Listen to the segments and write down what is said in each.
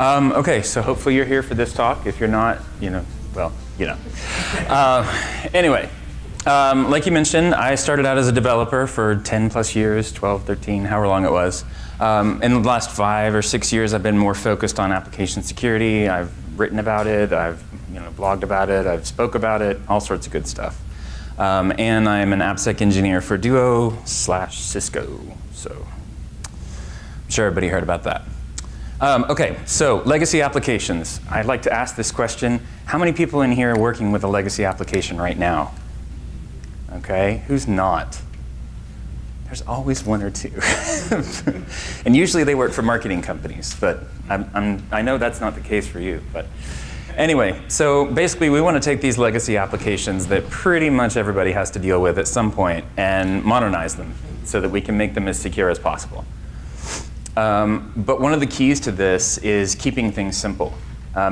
Okay, so hopefully you're here for this talk. If you're not, well. Anyway, like you mentioned, I started out as a developer for 10 plus years, 12, 13, however long it was. In the last 5 or 6 years, I've been more focused on application security. I've written about it, I've blogged about it, I've spoke about it, all sorts of good stuff. And I'm an AppSec engineer for Duo/Cisco, so I'm sure everybody heard about that. Okay, so legacy applications. I'd like to ask this question. How many people in here are working with a legacy application right now? Okay, who's not? There's always one or two. And usually they work for marketing companies, but I know that's not the case for you. But anyway, so basically we want to take these legacy applications that pretty much everybody has to deal with at some point and modernize them so that we can make them as secure as possible. But one of the keys to this is keeping things simple.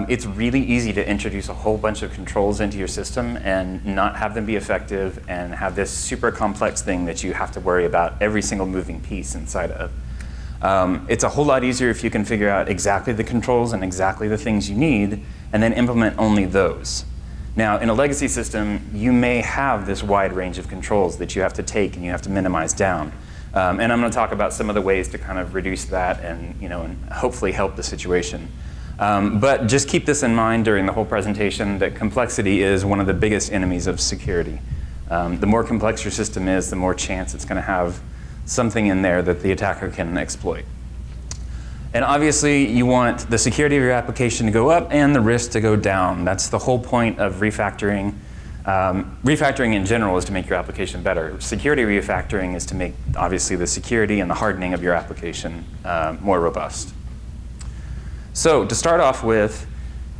It's really easy to introduce a whole bunch of controls into your system and not have them be effective and have this super complex thing that you have to worry about every single moving piece inside of. It's a whole lot easier if you can figure out exactly the controls and exactly the things you need and then implement only those. Now, in a legacy system, you may have this wide range of controls that you have to take and you have to minimize down. And I'm going to talk about some of the ways to kind of reduce that and, and hopefully help the situation. But just keep this in mind during the whole presentation that complexity is one of the biggest enemies of security. The more complex your system is, the more chance it's going to have something in there that the attacker can exploit. And obviously, you want the security of your application to go up and the risk to go down. That's the whole point of refactoring. Refactoring in general is to make your application better. Security refactoring is to make, obviously, the security and the hardening of your application more robust. So to start off with,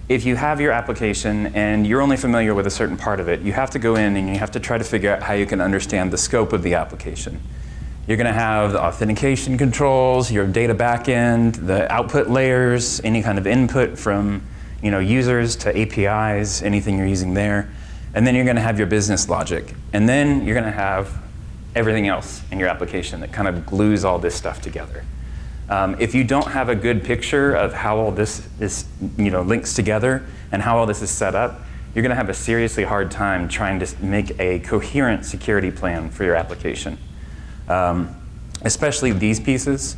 if you have your application and you're only familiar with a certain part of it, you have to go in and you have to try to figure out how you can understand the scope of the application. You're going to have the authentication controls, your data backend, the output layers, any kind of input from users to APIs, anything you're using there. And then you're going to have your business logic. And then you're going to have everything else in your application that kind of glues all this stuff together. If you don't have a good picture of how all this is, links together and how all this is set up, you're going to have a seriously hard time trying to make a coherent security plan for your application. Especially these pieces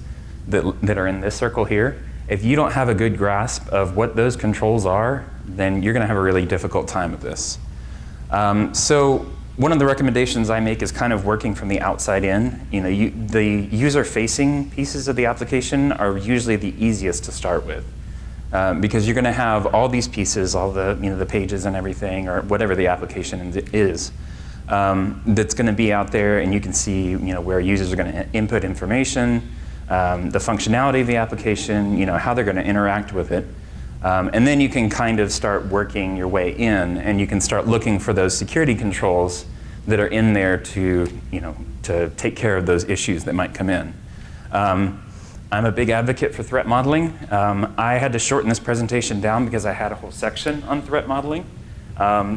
that are in this circle here. If you don't have a good grasp of what those controls are, then you're going to have a really difficult time with this. So one of the recommendations I make is kind of working from the outside in. The user-facing pieces of the application are usually the easiest to start with, because you're going to have all these pieces, all the the pages and everything, or whatever the application is, that's going to be out there, and you can see where users are going to input information, the functionality of the application, how they're going to interact with it. And then you can kind of start working your way in, and you can start looking for those security controls that are in there to take care of those issues that might come in. I'm a big advocate for threat modeling. I had to shorten this presentation down because I had a whole section on threat modeling.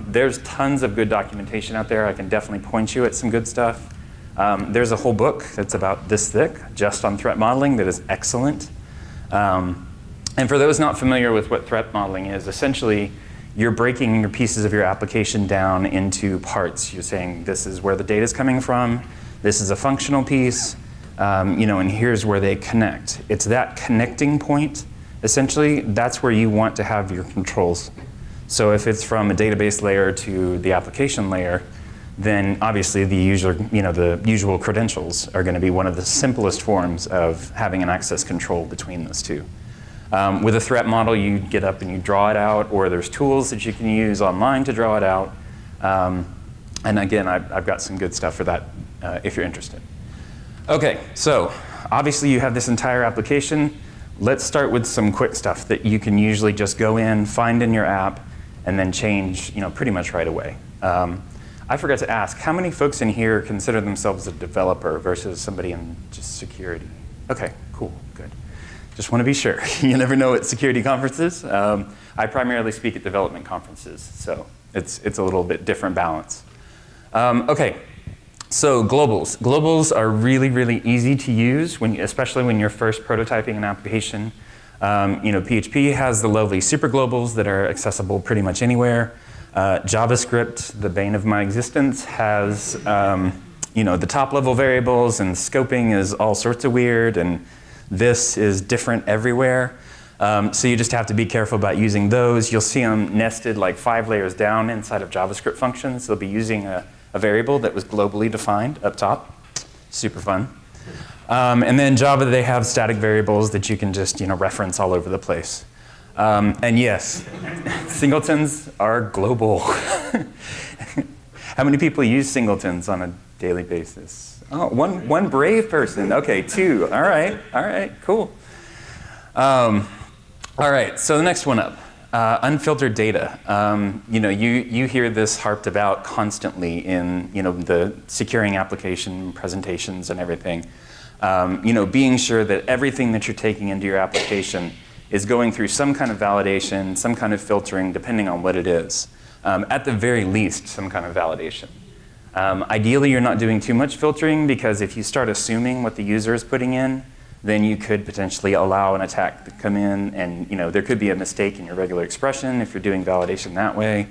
There's tons of good documentation out there. I can definitely point you at some good stuff. There's a whole book that's about this thick, just on threat modeling, that is excellent. And for those not familiar with what threat modeling is, essentially, you're breaking your pieces of your application down into parts. You're saying, this is where the data is coming from, this is a functional piece, and here's where they connect. It's that connecting point, essentially, that's where you want to have your controls. So if it's from a database layer to the application layer, then obviously the usual credentials are going to be one of the simplest forms of having an access control between those two. With a threat model, you get up and you draw it out, or there's tools that you can use online to draw it out. And again, I've got some good stuff for that if you're interested. Okay, so obviously you have this entire application. Let's start with some quick stuff that you can usually just go in, find in your app, and then change pretty much right away. I forgot to ask, how many folks in here consider themselves a developer versus somebody in just security? Okay, cool, good. Just want to be sure. You never know at security conferences. I primarily speak at development conferences, so it's a little bit different balance. Okay, so globals. Globals are really, really easy to use, especially when you're first prototyping an application. PHP has the lovely superglobals that are accessible pretty much anywhere. JavaScript, the bane of my existence, has the top level variables, and scoping is all sorts of weird, and this is different everywhere. So you just have to be careful about using those. You'll see them nested like 5 layers down inside of JavaScript functions. They'll be using a variable that was globally defined up top. Super fun. And then Java, they have static variables that you can just reference all over the place. And yes, singletons are global. How many people use singletons on a daily basis? Oh, one brave person. Okay, 2. All right, cool. All right, so the next one up, unfiltered data. You hear this harped about constantly in the securing application presentations and everything. Being sure that everything that you're taking into your application is going through some kind of validation, some kind of filtering, depending on what it is. At the very least, some kind of validation. Ideally, you're not doing too much filtering, because if you start assuming what the user is putting in, then you could potentially allow an attack to come in, and there could be a mistake in your regular expression if you're doing validation that way.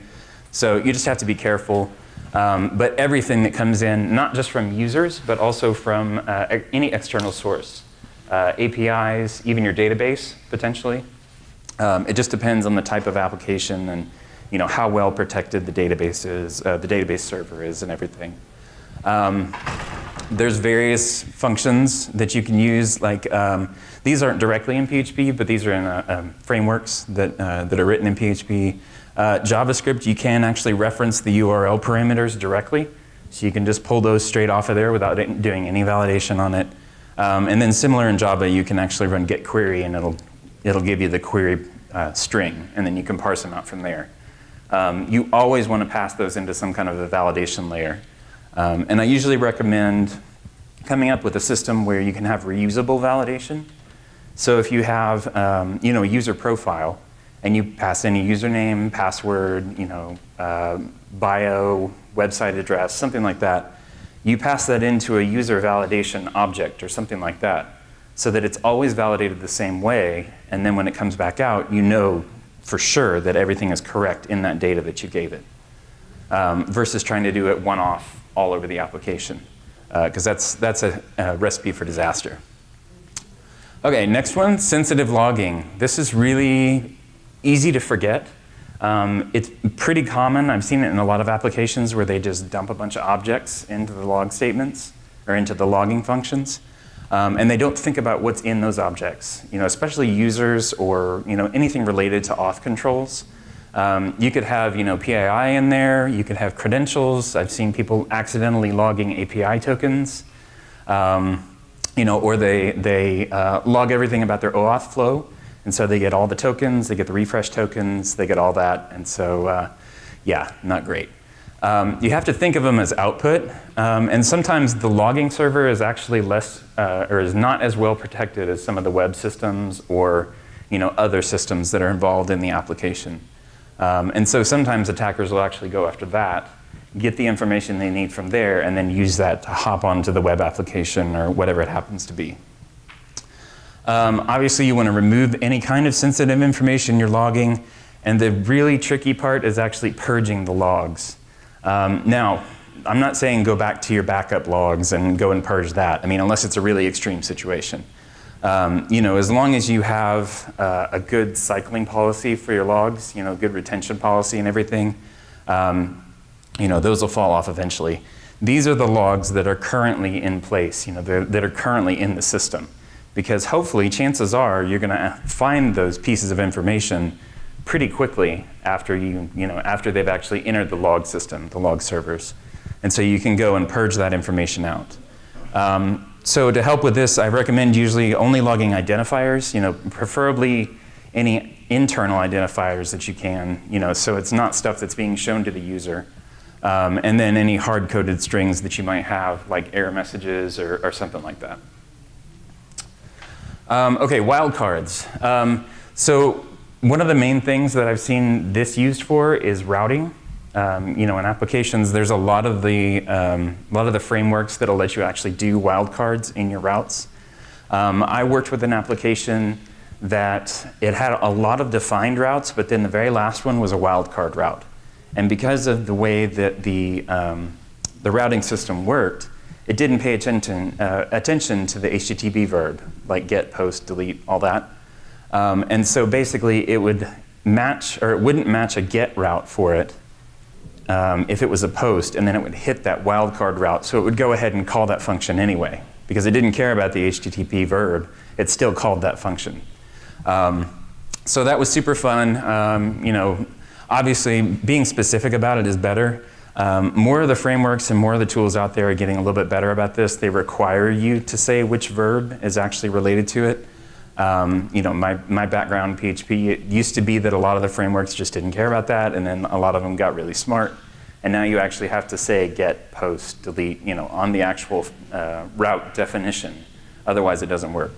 So you just have to be careful. But everything that comes in, not just from users, but also from any external source, APIs, even your database, potentially. It just depends on the type of application and how well protected the database is, the database server is, and everything. There's various functions that you can use, like these aren't directly in PHP, but these are in frameworks that are written in PHP. JavaScript, you can actually reference the URL parameters directly, so you can just pull those straight off of there without doing any validation on it. And then similar in Java, you can actually run get query, and it'll give you the query string, and then you can parse them out from there. You always want to pass those into some kind of a validation layer. And I usually recommend coming up with a system where you can have reusable validation. So if you have a user profile, and you pass in a username, password, bio, website address, something like that, you pass that into a user validation object or something like that, so that it's always validated the same way, and then when it comes back out, you know for sure that everything is correct in that data that you gave it, versus trying to do it one-off all over the application, because that's a recipe for disaster. Okay, next one, sensitive logging. This is really easy to forget. It's pretty common. I've seen it in a lot of applications where they just dump a bunch of objects into the log statements or into the logging functions, and they don't think about what's in those objects. Especially users or anything related to auth controls. You could have PII in there. You could have credentials. I've seen people accidentally logging API tokens, or they log everything about their OAuth flow. And so they get all the tokens, they get the refresh tokens, they get all that. And so, yeah, not great. You have to think of them as output. And sometimes the logging server is actually less, or is not as well protected as some of the web systems or other systems that are involved in the application. And so sometimes attackers will actually go after that, get the information they need from there, and then use that to hop onto the web application or whatever it happens to be. Obviously, you want to remove any kind of sensitive information you're logging, and the really tricky part is actually purging the logs. Now, I'm not saying go back to your backup logs and go and purge that. I mean, unless it's a really extreme situation. As long as you have a good cycling policy for your logs, good retention policy and everything, those will fall off eventually. These are the logs that are currently in place, that are currently in the system. Because hopefully, chances are, you're going to find those pieces of information pretty quickly after after they've actually entered the log system, the log servers. And so you can go and purge that information out. So to help with this, I recommend usually only logging identifiers, preferably any internal identifiers that you can, so it's not stuff that's being shown to the user. And then any hard-coded strings that you might have, like error messages or something like that. Okay, wildcards. So one of the main things that I've seen this used for is routing. In applications, there's a lot of the frameworks that'll let you actually do wildcards in your routes. I worked with an application that it had a lot of defined routes, but then the very last one was a wildcard route. And because of the way that the routing system worked, it didn't pay attention to the HTTP verb, like get, post, delete, all that. And so basically it would match, or it wouldn't match a get route for it if it was a post, and then it would hit that wildcard route. So it would go ahead and call that function anyway. Because it didn't care about the HTTP verb, it still called that function. So that was super fun. You know, obviously, being specific about it is better. More of the frameworks and more of the tools out there are getting a little bit better about this. They require you to say which verb is actually related to it. You know, my background in PHP, it used to be that a lot of the frameworks just didn't care about that, and then a lot of them got really smart. And now you actually have to say get, post, delete, you know, on the actual route definition. Otherwise, it doesn't work.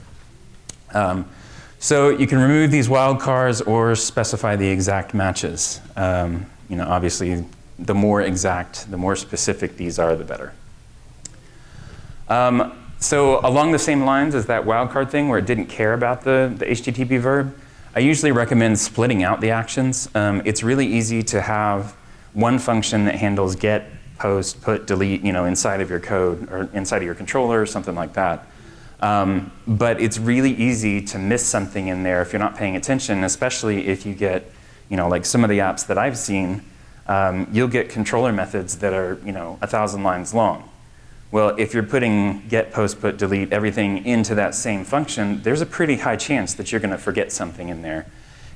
So you can remove these wildcards or specify the exact matches. You know, obviously, the more exact, the more specific these are, the better. So along the same lines as that wildcard thing where it didn't care about the HTTP verb, I usually recommend splitting out the actions. It's really easy to have one function that handles get, post, put, delete, you know, inside of your code or inside of your controller or something like that. But it's really easy to miss something in there if you're not paying attention, especially if you get, you know, like some of the apps that I've seen, you'll get controller methods that are, you know, 1,000 lines long. Well, if you're putting get, post, put, delete, everything into that same function, there's a pretty high chance that you're going to forget something in there.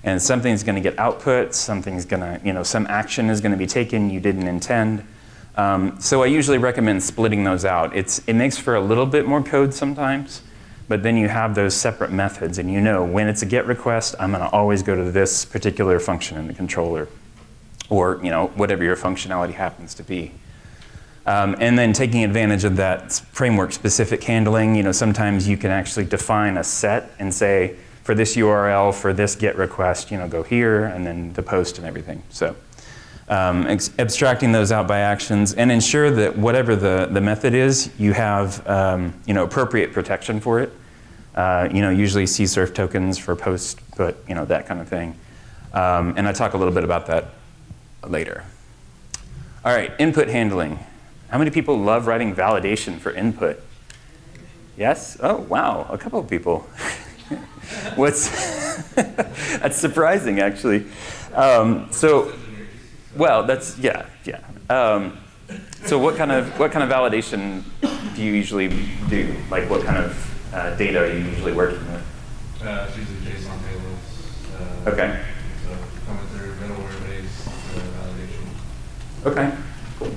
And something's going to get output, something's going to, you know, some action is going to be taken you didn't intend. So I usually recommend splitting those out. It makes for a little bit more code sometimes, but then you have those separate methods, and you know when it's a get request, I'm going to always go to this particular function in the controller, or you know whatever your functionality happens to be. And then taking advantage of that framework-specific handling, you know, sometimes you can actually define a set and say, for this URL, for this GET request, you know, go here, and then the post and everything. So abstracting those out by actions, and ensure that whatever the method is, you have, you know, appropriate protection for it. You know, usually CSRF tokens for post, put, you know, that kind of thing. And I talk a little bit about that later. All right, input handling. How many people love writing validation for input? Yes? Oh, wow, a couple of people. That's surprising, actually. Well, that's, yeah. So what kind of validation do you usually do? Like what kind of data are you usually working with? It's usually JSON tables. Okay. So coming through middleware-based validation. Okay, cool.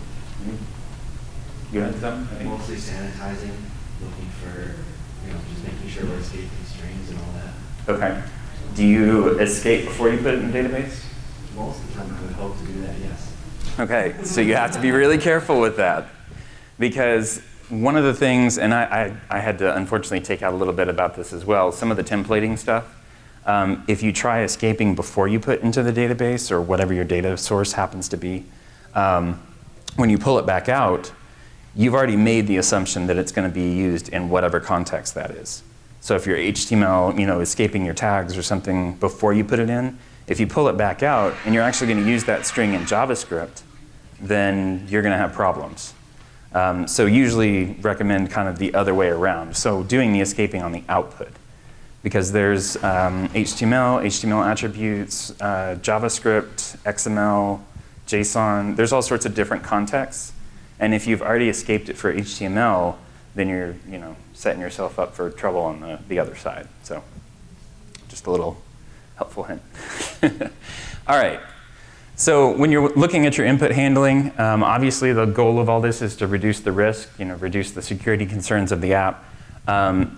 You had something? Mostly sanitizing, looking for, you know, just making sure we're escaping strings and all that. Okay. Do you escape before you put it in the database? Most of the time I would hope to do that, yes. Okay, so you have to be really careful with that, because one of the things, and I had to unfortunately take out a little bit about this as well, some of the templating stuff, if you try escaping before you put into the database or whatever your data source happens to be, when you pull it back out, you've already made the assumption that it's going to be used in whatever context that is. So if you're HTML, you know, escaping your tags or something before you put it in, if you pull it back out and you're actually going to use that string in JavaScript, then you're going to have problems. So usually recommend kind of the other way around. So doing the escaping on the output, because there's HTML attributes, JavaScript, XML, JSON. There's all sorts of different contexts. And if you've already escaped it for HTML, then you're, you know, setting yourself up for trouble on the other side. So just a little helpful hint. All right. So when you're looking at your input handling, obviously the goal of all this is to reduce the risk, you know, reduce the security concerns of the app.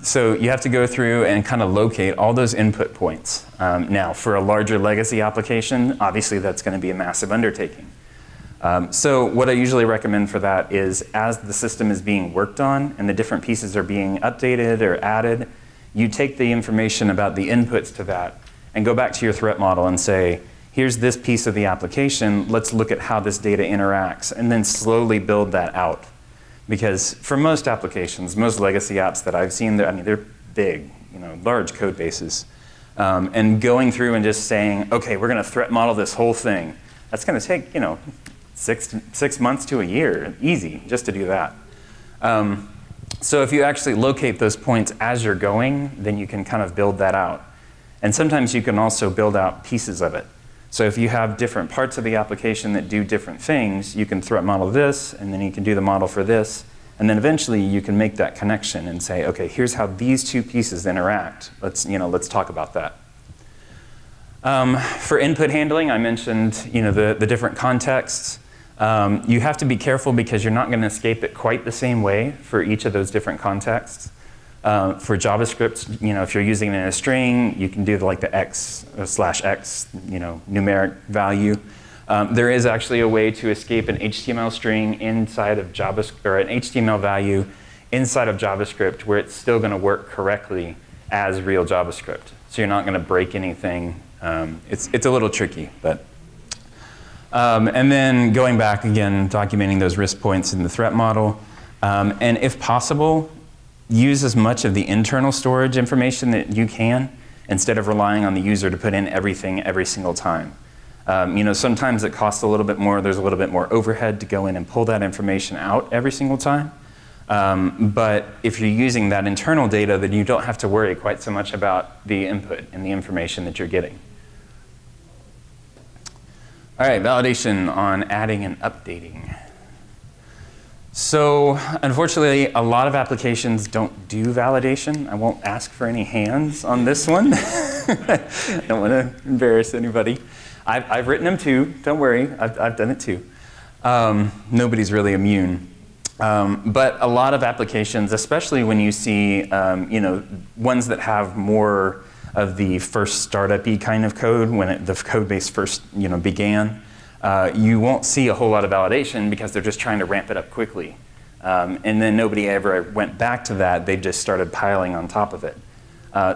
So you have to go through and kind of locate all those input points. Now, for a larger legacy application, obviously that's going to be a massive undertaking. So what I usually recommend for that is, as the system is being worked on and the different pieces are being updated or added, you take the information about the inputs to that and go back to your threat model and say, here's this piece of the application, let's look at how this data interacts, and then slowly build that out. Because for most applications, most legacy apps that I've seen, they're big, you know, large code bases. And going through and just saying, okay, we're going to threat model this whole thing. That's going to take, 6 months to a year, easy, just to do that. So if you actually locate those points as you're going, then you can kind of build that out. And sometimes you can also build out pieces of it. So if you have different parts of the application that do different things, you can threat model this, and then you can do the model for this, and then eventually you can make that connection and say, okay, here's how these two pieces interact. Let's talk about that. For input handling, I mentioned the different contexts. You have to be careful because you're not going to escape it quite the same way for each of those different contexts. For JavaScript, if you're using it in a string, you can do the x /x, numeric value. There is actually a way to escape an HTML string inside of JavaScript, or an HTML value inside of JavaScript where it's still going to work correctly as real JavaScript. So you're not going to break anything. It's a little tricky, but. And then going back again, documenting those risk points in the threat model. And if possible, use as much of the internal storage information that you can instead of relying on the user to put in everything every single time. Sometimes it costs a little bit more. There's a little bit more overhead to go in and pull that information out every single time. But if you're using that internal data, then you don't have to worry quite so much about the input and the information that you're getting. All right, validation on adding and updating. So unfortunately, a lot of applications don't do validation. I won't ask for any hands on this one. I don't want to embarrass anybody. I've written them too. Don't worry, I've done it too. Nobody's really immune. But a lot of applications, especially when you see ones that have more of the first startup-y kind of code, when the code base first began, you won't see a whole lot of validation because they're just trying to ramp it up quickly. And then nobody ever went back to that. They just started piling on top of it.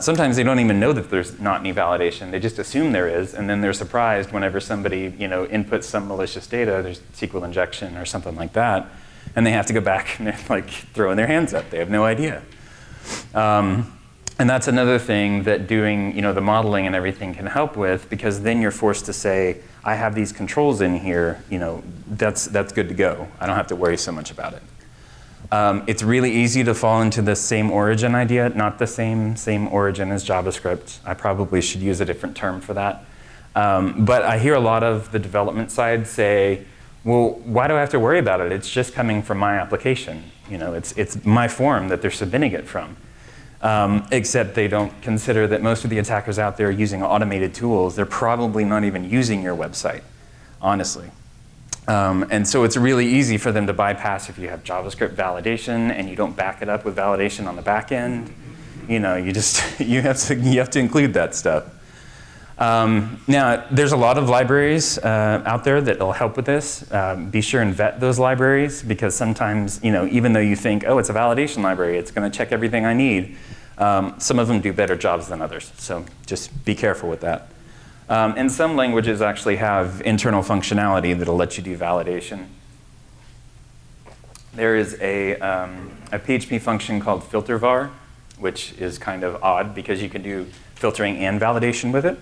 Sometimes they don't even know that there's not any validation. They just assume there is, and then they're surprised whenever somebody inputs some malicious data, there's SQL injection or something like that, and they have to go back and they're like throwing their hands up. They have no idea. And that's another thing that doing the modeling and everything can help with, because then you're forced to say, I have these controls in here, that's good to go. I don't have to worry so much about it. It's really easy to fall into the same origin idea, not the same origin as JavaScript. I probably should use a different term for that. But I hear a lot of the development side say, well, why do I have to worry about it? It's just coming from my application. It's my form that they're submitting it from. Except they don't consider that most of the attackers out there are using automated tools. They're probably not even using your website, honestly. And so it's really easy for them to bypass if you have JavaScript validation and you don't back it up with validation on the back end. You have to include that stuff. Now, there's a lot of libraries out there that will help with this. Be sure and vet those libraries, because sometimes, even though you think, oh, it's a validation library, it's going to check everything I need, some of them do better jobs than others. So just be careful with that. And some languages actually have internal functionality that'll let you do validation. There is a PHP function called filterVar, which is kind of odd because you can do filtering and validation with it.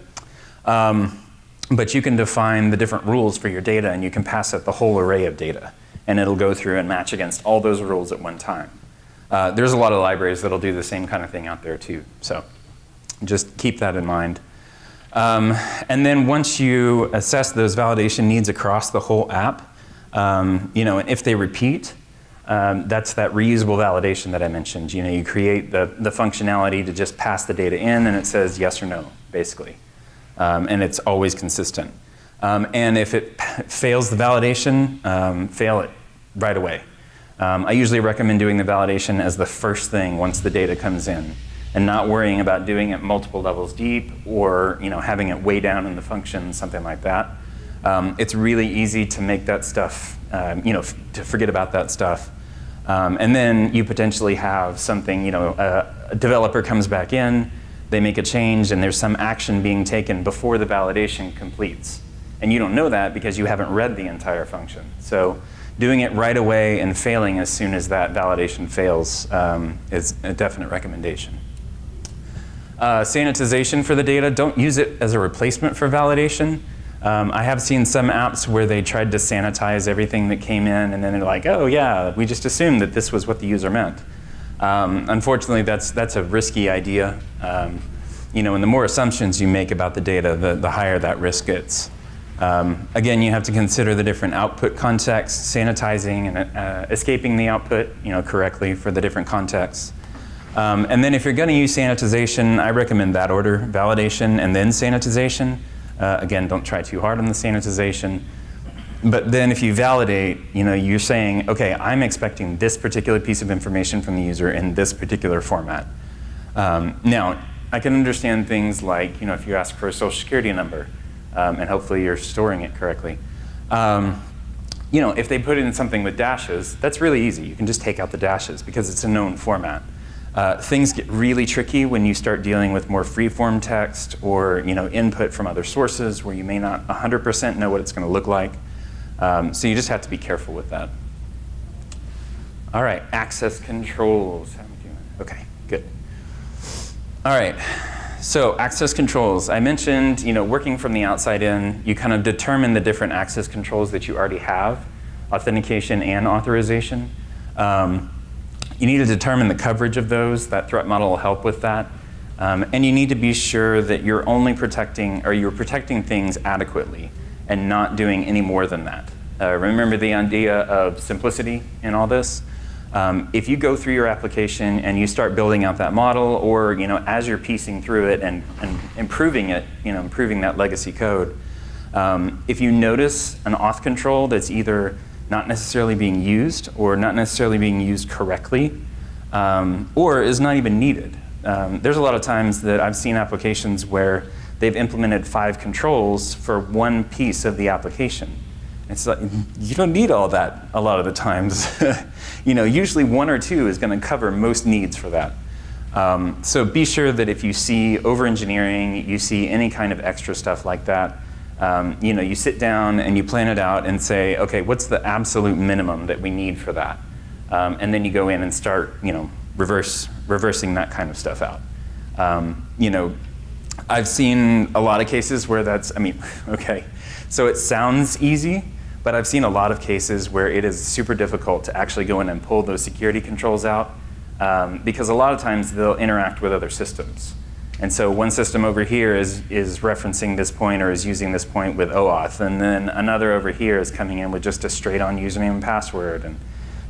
But you can define the different rules for your data, and you can pass it the whole array of data, and it'll go through and match against all those rules at one time. There's a lot of libraries that'll do the same kind of thing out there too, so just keep that in mind. And then once you assess those validation needs across the whole app, and if they repeat, that's that reusable validation that I mentioned. You create the functionality to just pass the data in, and it says yes or no, basically. And it's always consistent. And if it fails the validation, fail it right away. I usually recommend doing the validation as the first thing once the data comes in, and not worrying about doing it multiple levels deep, or having it way down in the function, something like that. It's really easy to make that stuff, to forget about that stuff. And then you potentially have something, a developer comes back in, they make a change, and there's some action being taken before the validation completes. And you don't know that because you haven't read the entire function. So doing it right away and failing as soon as that validation fails is a definite recommendation. Sanitization for the data, don't use it as a replacement for validation. I have seen some apps where they tried to sanitize everything that came in, and then they're like, oh yeah, we just assumed that this was what the user meant. Unfortunately, that's a risky idea. And the more assumptions you make about the data, the higher that risk gets. Again, you have to consider the different output contexts, sanitizing and escaping the output correctly for the different contexts. And then if you're going to use sanitization, I recommend that order, validation and then sanitization. Again, don't try too hard on the sanitization. But then if you validate, you're saying, okay, I'm expecting this particular piece of information from the user in this particular format. Now, I can understand things like, if you ask for a social security number, and hopefully you're storing it correctly. If they put it in something with dashes, that's really easy. You can just take out the dashes because it's a known format. Things get really tricky when you start dealing with more free-form text or input from other sources where you may not 100% know what it's going to look like. So you just have to be careful with that. All right, access controls. How am I doing? Okay, good. All right, so access controls. I mentioned, working from the outside in, you kind of determine the different access controls that you already have, authentication and authorization. You need to determine the coverage of those. That threat model will help with that. And you need to be sure that you're only protecting, or you're protecting things adequately and not doing any more than that. Remember the idea of simplicity in all this? If you go through your application and you start building out that model, or as you're piecing through it and improving it, improving that legacy code, if you notice an auth control that's either not necessarily being used or not necessarily being used correctly, or is not even needed. There's a lot of times that I've seen applications where they've implemented 5 controls for one piece of the application. It's like, you don't need all that a lot of the times. Usually 1 or 2 is going to cover most needs for that. So be sure that if you see over-engineering, you see any kind of extra stuff like that, you sit down and you plan it out and say, okay, what's the absolute minimum that we need for that? And then you go in and start, reversing that kind of stuff out. I've seen a lot of cases where okay, so it sounds easy, but I've seen a lot of cases where it is super difficult to actually go in and pull those security controls out, because a lot of times they'll interact with other systems. And so one system over here is referencing this point or is using this point with OAuth, and then another over here is coming in with just a straight-on username and password. And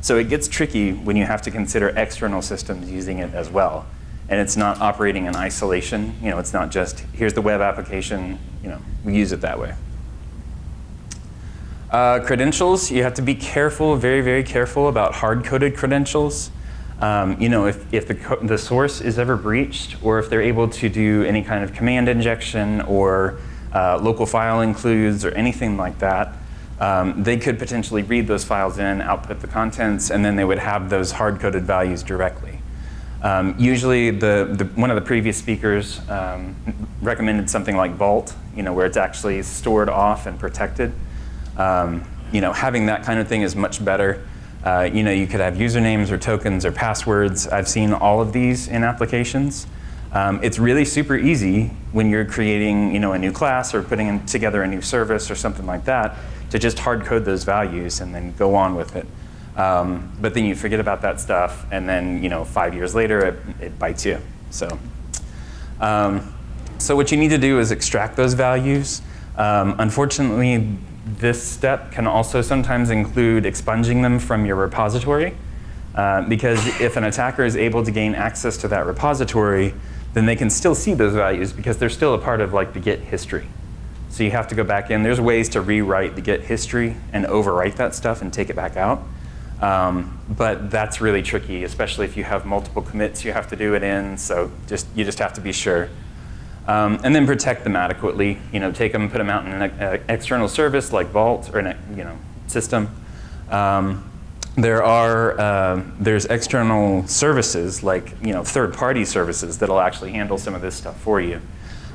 so it gets tricky when you have to consider external systems using it as well. And it's not operating in isolation. It's not just, here's the web application, we use it that way. Credentials, you have to be careful, very, very careful about hard-coded credentials. If the source is ever breached, or if they're able to do any kind of command injection or local file includes or anything like that, they could potentially read those files in, output the contents, and then they would have those hard-coded values directly. Usually, one of the previous speakers recommended something like Vault, where it's actually stored off and protected. Having that kind of thing is much better. You could have usernames or tokens or passwords. I've seen all of these in applications. It's really super easy when you're creating, a new class or putting together a new service or something like that to just hard code those values and then go on with it. But then you forget about that stuff, and then 5 years later it bites you. So what you need to do is extract those values. Unfortunately, this step can also sometimes include expunging them from your repository, because if an attacker is able to gain access to that repository, then they can still see those values because they're still a part of the Git history. So you have to go back in. There's ways to rewrite the Git history and overwrite that stuff and take it back out. But that's really tricky, especially if you have multiple commits you have to do it in. So you just have to be sure. And then protect them adequately. Take them, put them out in an external service like Vault or an system. There's external services like third-party services that'll actually handle some of this stuff for you.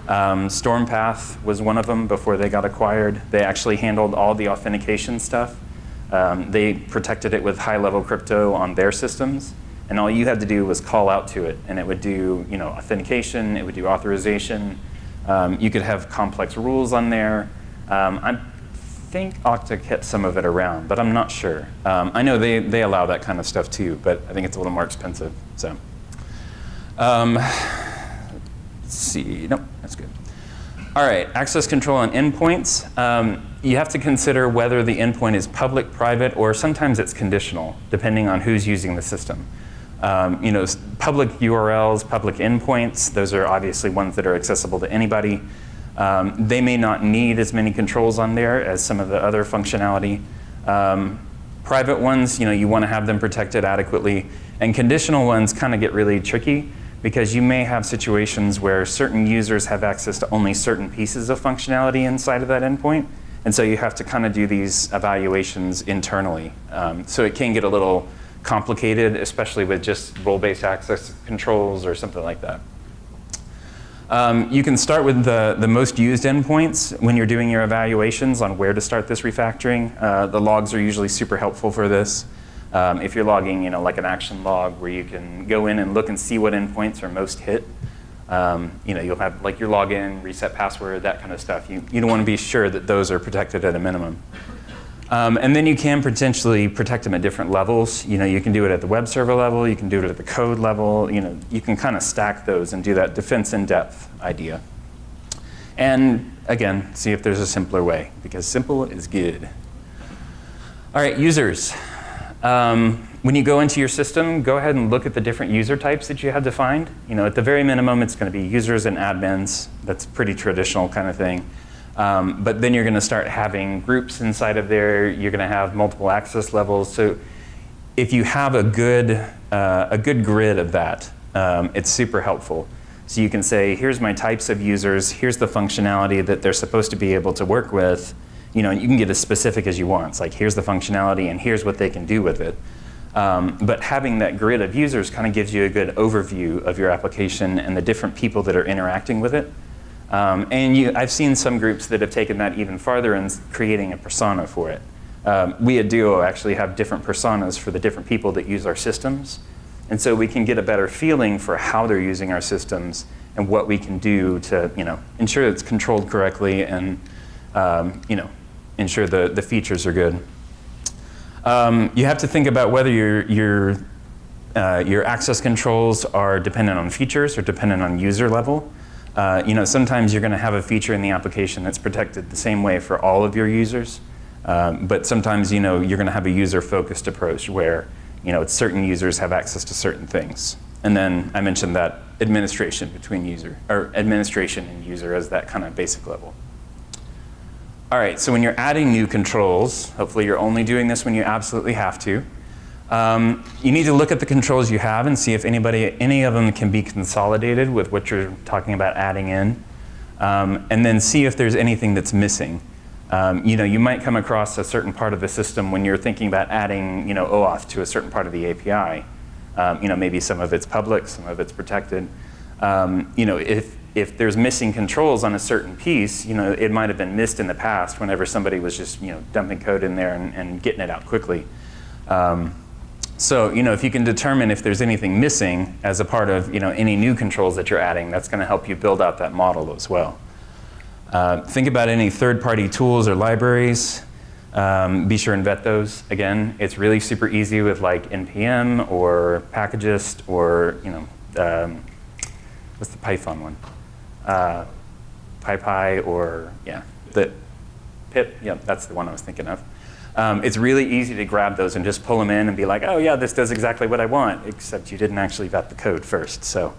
Stormpath was one of them before they got acquired. They actually handled all the authentication stuff. They protected it with high-level crypto on their systems, And all you had to do was call out to it, and it would do authentication, it would do authorization. You could have complex rules on there. I think Okta kept some of it around, but I'm not sure. I know they allow that kind of stuff too, but I think it's a little more expensive. So, let's see. Nope, that's good. All right, access control on endpoints. You have to consider whether the endpoint is public, private, or sometimes it's conditional, depending on who's using the system. Public URLs, public endpoints, those are obviously ones that are accessible to anybody. They may not need as many controls on there as some of the other functionality. Private ones, you want to have them protected adequately. And conditional ones kind of get really tricky because you may have situations where certain users have access to only certain pieces of functionality inside of that endpoint. And so you have to kind of do these evaluations internally. So it can get a little complicated, especially with just role-based access controls or something like that. You can start with the most used endpoints when you're doing your evaluations on where to start this refactoring. The logs are usually super helpful for this. If you're logging, like an action log where you can go in and look and see what endpoints are most hit. You'll have like your login, reset password, that kind of stuff. You don't want to be sure that those are protected at a minimum. And then you can potentially protect them at different levels. You can do it at the web server level, you can do it at the code level. You can kind of stack those and do that defense in depth idea. And again, see if there's a simpler way, because simple is good. All right, users. When you go into your system, go ahead and look at the different user types that you have defined. At the very minimum, it's going to be users and admins. That's pretty traditional kind of thing. But then you're going to start having groups inside of there. You're going to have multiple access levels. So if you have a good grid of that, it's super helpful. So you can say, here's my types of users. Here's the functionality that they're supposed to be able to work with. And you can get as specific as you want. It's like, here's the functionality, and here's what they can do with it. But having that grid of users kind of gives you a good overview of your application and the different people that are interacting with it. I've seen some groups that have taken that even farther and creating a persona for it. We at Duo actually have different personas for the different people that use our systems. And so we can get a better feeling for how they're using our systems and what we can do to ensure it's controlled correctly and ensure the features are good. You have to think about whether your access controls are dependent on features or dependent on user level. Sometimes you're going to have a feature in the application that's protected the same way for all of your users. But sometimes, you're going to have a user-focused approach where, certain users have access to certain things. And then I mentioned that administration and user as that kind of basic level. All right, so when you're adding new controls, hopefully you're only doing this when you absolutely have to. You need to look at the controls you have and see if any of them can be consolidated with what you're talking about adding in. And then see if there's anything that's missing. You might come across a certain part of the system when you're thinking about adding OAuth to a certain part of the API. Maybe some of it's public, some of it's protected. If there's missing controls on a certain piece, it might have been missed in the past whenever somebody was just dumping code in there and getting it out quickly. So if you can determine if there's anything missing as a part of any new controls that you're adding, that's going to help you build out that model as well. Think about any third-party tools or libraries. Be sure and vet those. Again, it's really super easy with like npm or Packagist or what's the Python one? PyPy or the pip. Yep, that's the one I was thinking of. It's really easy to grab those and just pull them in and be like, oh yeah, this does exactly what I want, except you didn't actually vet the code first. So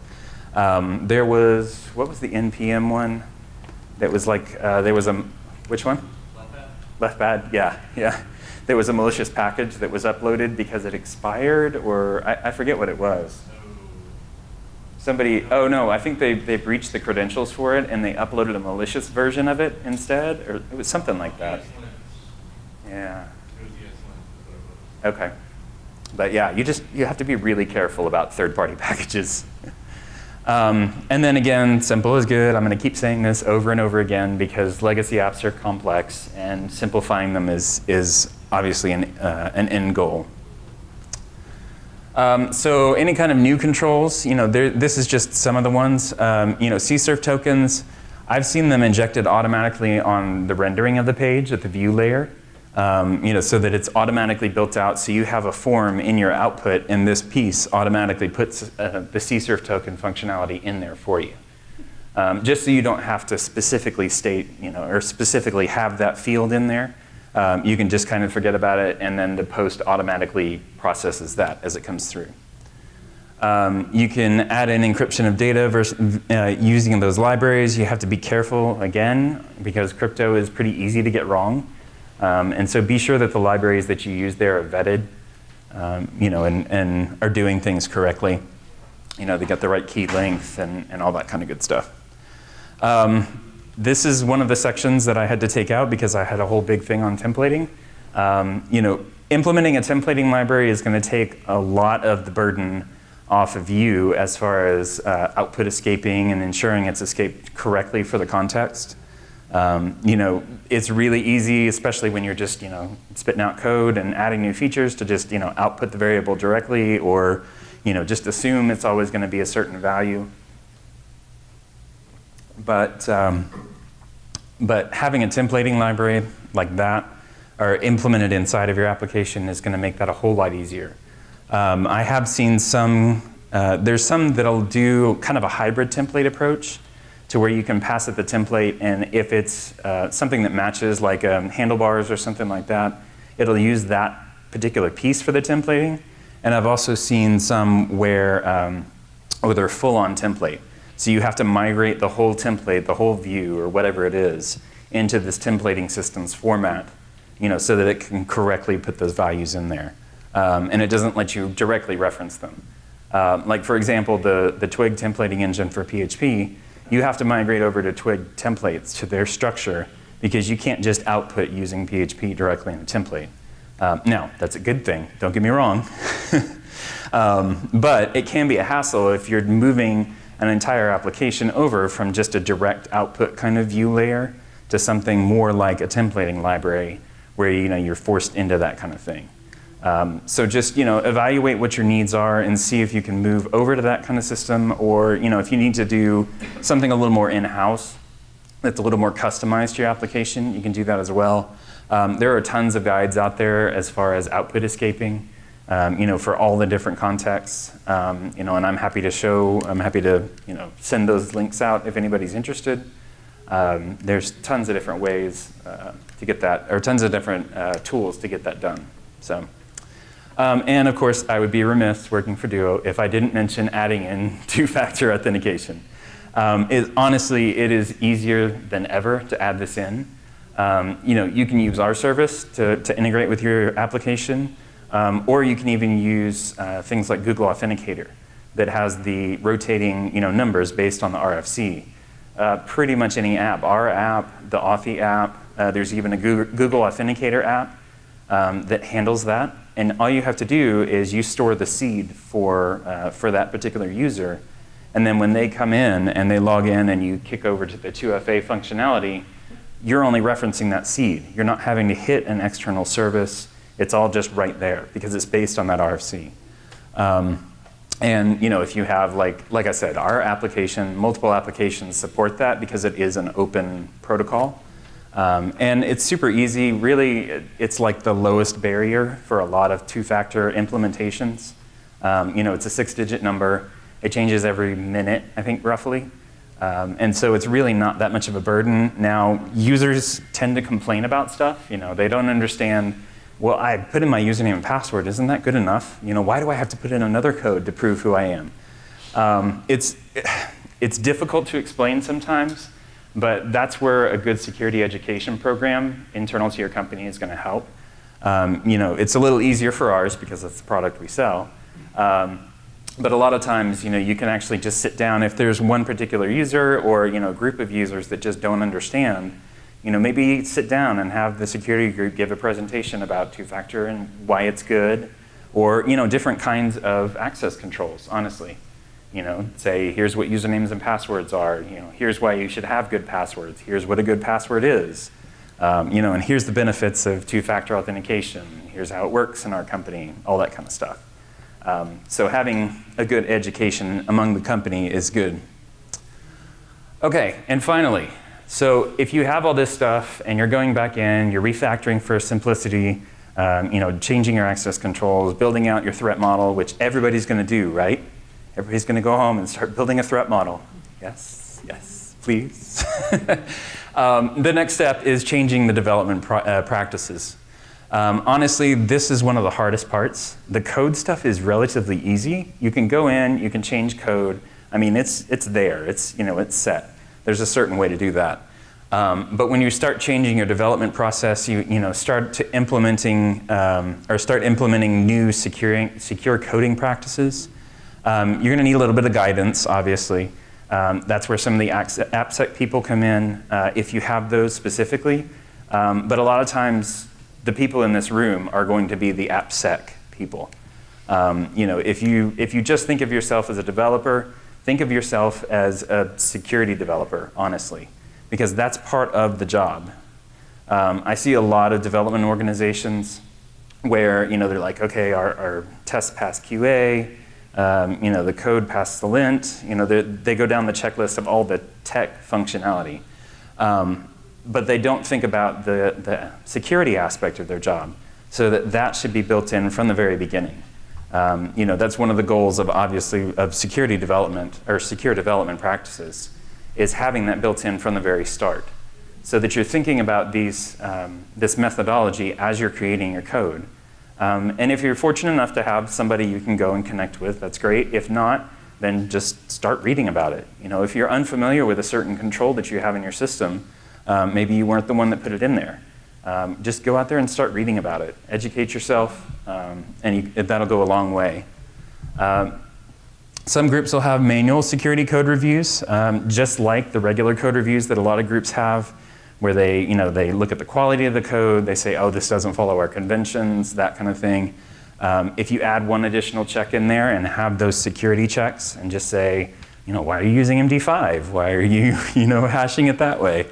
there was, what was the npm one? That was like, there was a, which one? Leftbad, yeah. There was a malicious package that was uploaded because it expired, or I forget what it was. Somebody, oh no, I think they breached the credentials for it and they uploaded a malicious version of it instead, or it was something like that. Yeah. Okay. But yeah, you have to be really careful about third-party packages. And then again, simple is good. I'm going to keep saying this over and over again because legacy apps are complex and simplifying them is obviously an end goal. So any kind of new controls, this is just some of the ones. CSRF tokens, I've seen them injected automatically on the rendering of the page at the view layer, so that it's automatically built out. So you have a form in your output, and this piece automatically puts the CSRF token functionality in there for you. Just so you don't have to specifically state, or specifically have that field in there. You can just kind of forget about it, and then the post automatically processes that as it comes through. You can add in encryption of data using those libraries. You have to be careful, again, because crypto is pretty easy to get wrong. And so be sure that the libraries that you use there are vetted, and are doing things correctly. They get the right key length and all that kind of good stuff. This is one of the sections that I had to take out because I had a whole big thing on templating. Implementing a templating library is going to take a lot of the burden off of you as far as output escaping and ensuring it's escaped correctly for the context. It's really easy, especially when you're just spitting out code and adding new features, to just output the variable directly, or just assume it's always going to be a certain value. But having a templating library like that, or implemented inside of your application, is going to make that a whole lot easier. I have seen there's some that'll do kind of a hybrid template approach, to where you can pass it the template, and if it's something that matches, like handlebars or something like that, it'll use that particular piece for the templating. And I've also seen some where they're full-on template. So you have to migrate the whole template, the whole view, or whatever it is, into this templating system's format, so that it can correctly put those values in there. And it doesn't let you directly reference them. Like, for example, the Twig templating engine for PHP, you have to migrate over to Twig templates, to their structure, because you can't just output using PHP directly in a template. Now, that's a good thing, don't get me wrong. But it can be a hassle if you're moving an entire application over from just a direct output kind of view layer to something more like a templating library, where you're forced into that kind of thing. So just evaluate what your needs are and see if you can move over to that kind of system, or if you need to do something a little more in-house that's a little more customized to your application, you can do that as well. There are tons of guides out there as far as output escaping, for all the different contexts, and I'm happy to send those links out if anybody's interested. There's tons of different ways to get that, or tons of different tools to get that done. So. And of course, I would be remiss working for Duo if I didn't mention adding in two-factor authentication. Honestly, it is easier than ever to add this in. You can use our service to integrate with your application, or you can even use things like Google Authenticator that has the rotating numbers based on the RFC. Pretty much any app, our app, the Authy app, there's even a Google Authenticator app that handles that. And all you have to do is you store the seed for that particular user. And then when they come in and they log in and you kick over to the 2FA functionality, you're only referencing that seed. You're not having to hit an external service. It's all just right there because it's based on that RFC. And if you have, like I said, our application, multiple applications support that because it is an open protocol. And it's super easy. Really, it's like the lowest barrier for a lot of two-factor implementations. It's a 6-digit number. It changes every minute, I think, roughly. And so it's really not that much of a burden. Now, users tend to complain about stuff. They don't understand, well, I put in my username and password. Isn't that good enough? Why do I have to put in another code to prove who I am? It's difficult to explain sometimes. But that's where a good security education program internal to your company is going to help. It's a little easier for ours because it's the product we sell. But a lot of times, you can actually just sit down if there's one particular user or a group of users that just don't understand. Maybe sit down and have the security group give a presentation about two-factor and why it's good, or different kinds of access controls. Honestly. Say, here's what usernames and passwords are. Here's why you should have good passwords. Here's what a good password is. And here's the benefits of two-factor authentication. Here's how it works in our company, all that kind of stuff. So having a good education among the company is good. Okay, and finally, so if you have all this stuff and you're going back in, you're refactoring for simplicity, changing your access controls, building out your threat model, which everybody's going to do, right? Everybody's going to go home and start building a threat model. Yes, yes, please. The next step is changing the development practices. Honestly, this is one of the hardest parts. The code stuff is relatively easy. You can go in, you can change code. I mean, it's there. It's set. There's a certain way to do that. But when you start changing your development process, you start implementing new secure coding practices. You're going to need a little bit of guidance, obviously. That's where some of the AppSec people come in, if you have those specifically. But a lot of times, the people in this room are going to be the AppSec people. If you just think of yourself as a developer, think of yourself as a security developer, honestly, because that's part of the job. I see a lot of development organizations where they're like, okay, our tests pass QA, the code passed the lint. They go down the checklist of all the tech functionality. But they don't think about the security aspect of their job, so that should be built in from the very beginning. That's one of the goals of security development or secure development practices, is having that built in from the very start, so that you're thinking about this methodology as you're creating your code. And if you're fortunate enough to have somebody you can go and connect with, that's great. If not, then just start reading about it. If you're unfamiliar with a certain control that you have in your system, maybe you weren't the one that put it in there. Just go out there and start reading about it. Educate yourself, and that'll go a long way. Some groups will have manual security code reviews, just like the regular code reviews that a lot of groups have, where they look at the quality of the code, they say, oh, this doesn't follow our conventions, that kind of thing. If you add one additional check in there and have those security checks and just say, why are you using MD5? Why are you, hashing it that way?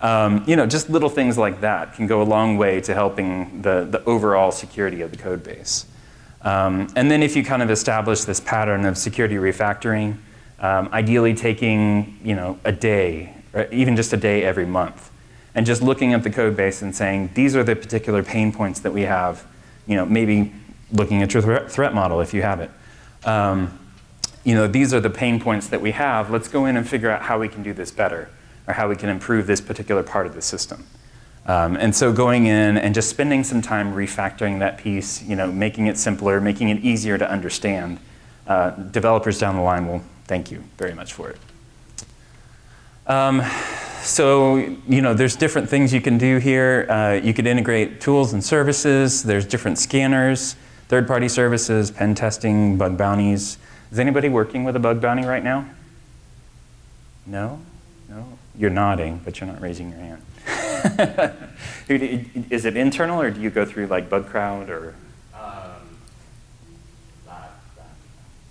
Just little things like that can go a long way to helping the overall security of the code base. And then if you kind of establish this pattern of security refactoring, ideally taking a day, or even just a day every month, and just looking at the code base and saying, these are the particular pain points that we have, maybe looking at your threat model if you have it. These are the pain points that we have. Let's go in and figure out how we can do this better, or how we can improve this particular part of the system. And so going in and just spending some time refactoring that piece, making it simpler, making it easier to understand. Developers down the line will thank you very much for it. There's different things you can do here. You could integrate tools and services. There's different scanners, third-party services, pen testing, bug bounties. Is anybody working with a bug bounty right now? No? No? You're nodding, but you're not raising your hand. Is it internal, or do you go through like BugCrowd or?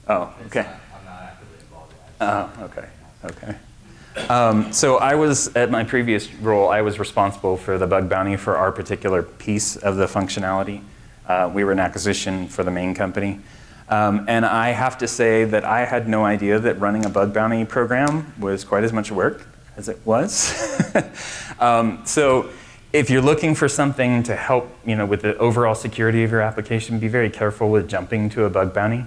Oh, okay. I'm not actively involved yet. Oh, okay. So I was, at my previous role, I was responsible for the bug bounty for our particular piece of the functionality. We were an acquisition for the main company. And I have to say that I had no idea that running a bug bounty program was quite as much work as it was. So if you're looking for something to help with the overall security of your application, be very careful with jumping to a bug bounty.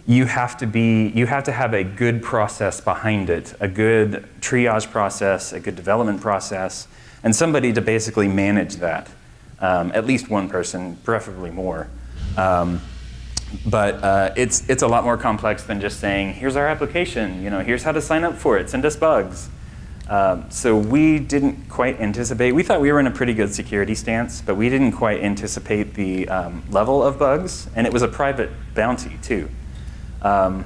You have to have a good process behind it, a good triage process, a good development process, and somebody to basically manage that. At least one person, preferably more. But it's a lot more complex than just saying, here's our application, here's how to sign up for it, send us bugs. So we didn't quite anticipate, we thought we were in a pretty good security stance, but we didn't quite anticipate the level of bugs, and it was a private bounty too. I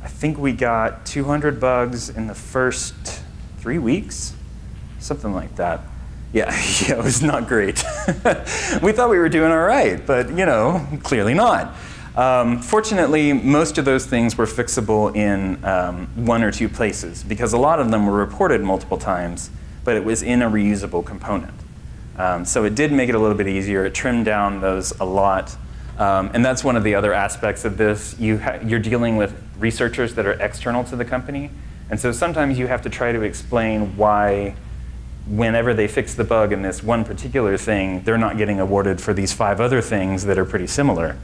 think we got 200 bugs in the first 3 weeks, something like that. Yeah, it was not great. We thought we were doing all right, but clearly not. Fortunately, most of those things were fixable in 1 or 2 places, because a lot of them were reported multiple times, but it was in a reusable component. So it did make it a little bit easier. It trimmed down those a lot. And that's one of the other aspects of this. You're dealing with researchers that are external to the company. And so sometimes you have to try to explain why, whenever they fix the bug in this one particular thing, they're not getting awarded for these 5 other things that are pretty similar.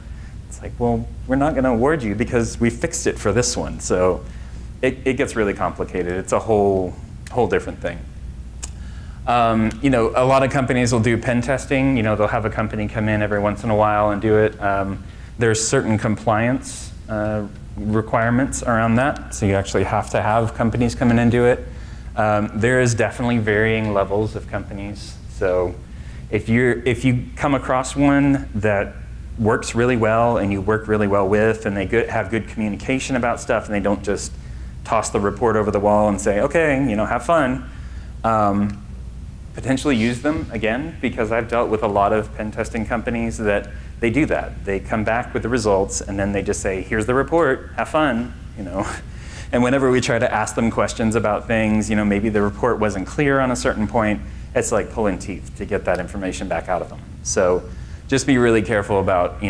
It's like, well, we're not going to award you because we fixed it for this one. So it gets really complicated. It's a whole different thing. A lot of companies will do pen testing. They'll have a company come in every once in a while and do it. There's certain compliance requirements around that, so you actually have to have companies come in and do it. There is definitely varying levels of companies. So if you come across one that works really well and you work really well with, and they have good communication about stuff, and they don't just toss the report over the wall and say, okay, have fun. Potentially use them again, because I've dealt with a lot of pen testing companies that they do that. They come back with the results and then they just say, here's the report, have fun, And whenever we try to ask them questions about things, maybe the report wasn't clear on a certain point, it's like pulling teeth to get that information back out of them. So just be really careful about,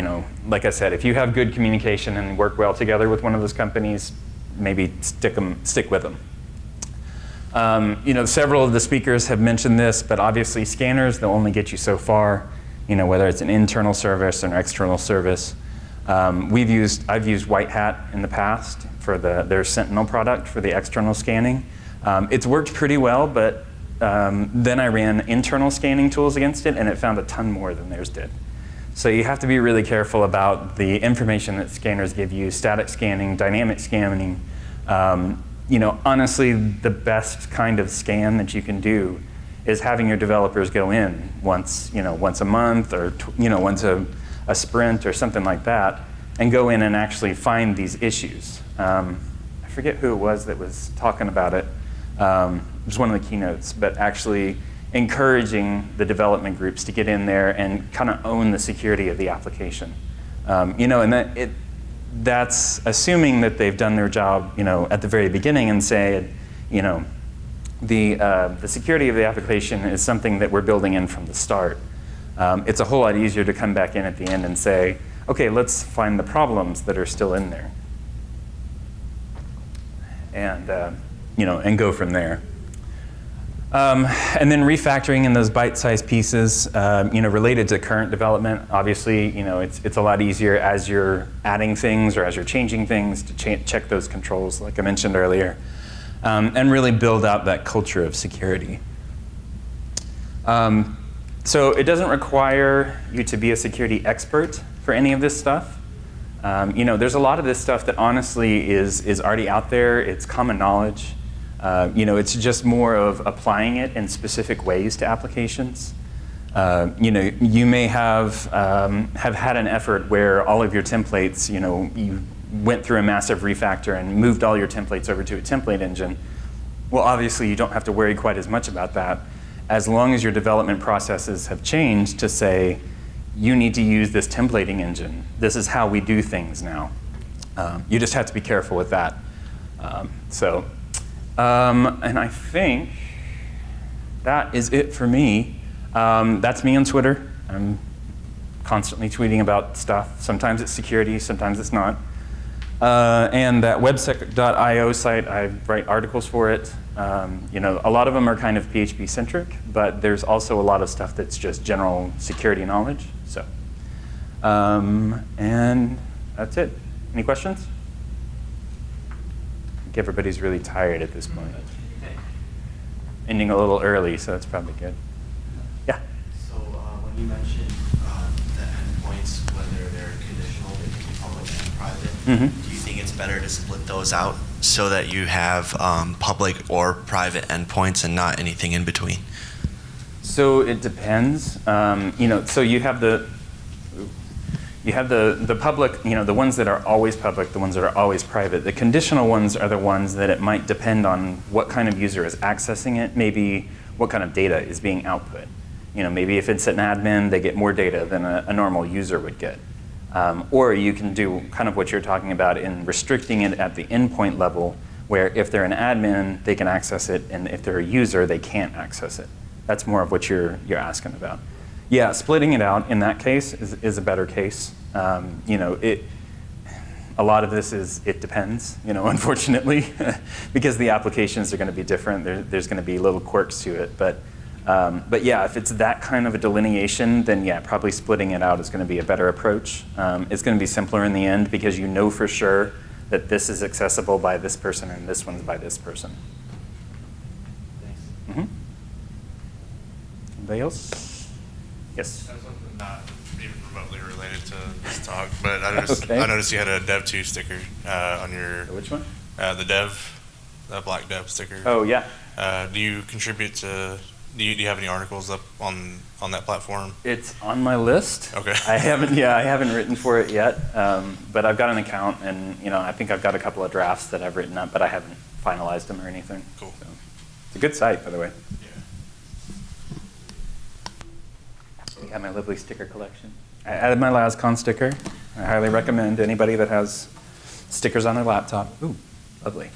like I said, if you have good communication and work well together with one of those companies, maybe stick with them. Several of the speakers have mentioned this, but obviously scanners, they'll only get you so far, whether it's an internal service or an external service. I've used White Hat in the past for their Sentinel product for the external scanning. It's worked pretty well, but then I ran internal scanning tools against it, and it found a ton more than theirs did. So you have to be really careful about the information that scanners give you, static scanning, dynamic scanning. Honestly, the best kind of scan that you can do is having your developers go in once a month, or once a sprint or something like that, and go in and actually find these issues. I forget who it was that was talking about it. It was one of the keynotes, but actually encouraging the development groups to get in there and kind of own the security of the application. And that's assuming that they've done their job, at the very beginning, and said, the security of the application is something that we're building in from the start. It's a whole lot easier to come back in at the end and say, okay, let's find the problems that are still in there, and and go from there. And then refactoring in those bite-sized pieces, related to current development. Obviously, it's a lot easier as you're adding things or as you're changing things to check those controls, like I mentioned earlier, and really build out that culture of security. So it doesn't require you to be a security expert for any of this stuff. There's a lot of this stuff that honestly is already out there. It's common knowledge. It's just more of applying it in specific ways to applications. You may have had an effort where all of your templates, you went through a massive refactor and moved all your templates over to a template engine. Well, obviously, you don't have to worry quite as much about that, as long as your development processes have changed to say, you need to use this templating engine. This is how we do things now. You just have to be careful with that. And I think that is it for me. That's me on Twitter. I'm constantly tweeting about stuff. Sometimes it's security, sometimes it's not. And that websec.io site, I write articles for it. A lot of them are kind of PHP centric, but there's also a lot of stuff that's just general security knowledge. So, and that's it. Any questions? I think everybody's really tired at this point. Ending a little early, so that's probably good. Yeah? So when you mentioned the endpoints, whether they're conditional, they can be public and private, do you think it's better to split those out so that you have public or private endpoints and not anything in between? So it depends. So you have the public, the ones that are always public, the ones that are always private. The conditional ones are the ones that it might depend on what kind of user is accessing it, maybe what kind of data is being output. Maybe if it's an admin, they get more data than a normal user would get. Or you can do kind of what you're talking about in restricting it at the endpoint level, where if they're an admin, they can access it, and if they're a user, they can't access it. That's more of what you're asking about. Yeah, splitting it out in that case is a better case. You know, a lot of this is, it depends, you know, unfortunately, because the applications are going to be different. There's going to be little quirks to it. But yeah, if it's that kind of a delineation, then yeah, probably splitting it out is going to be a better approach. It's going to be simpler in the end because you know for sure that this is accessible by this person and this one's by this person. Thanks. Mm-hmm. Anybody else? Yes. That's something not even remotely related to this talk, but I noticed, Okay. I noticed you had a Dev2 sticker on your, Which one? the black Dev sticker. Oh, yeah. Do you contribute to, do you have any articles up on that platform? It's on my list. Okay. I haven't written for it yet, but I've got an account, and you know, I think I've got a couple of drafts that I've written up, but I haven't finalized them or anything. Cool. So, it's a good site, by the way. Yeah. I got my lovely sticker collection. I added my LasCon sticker. I highly recommend anybody that has stickers on their laptop. Ooh, lovely.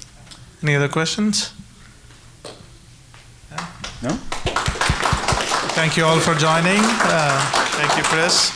Any other questions? No? Thank you all for joining. Thank you, Chris.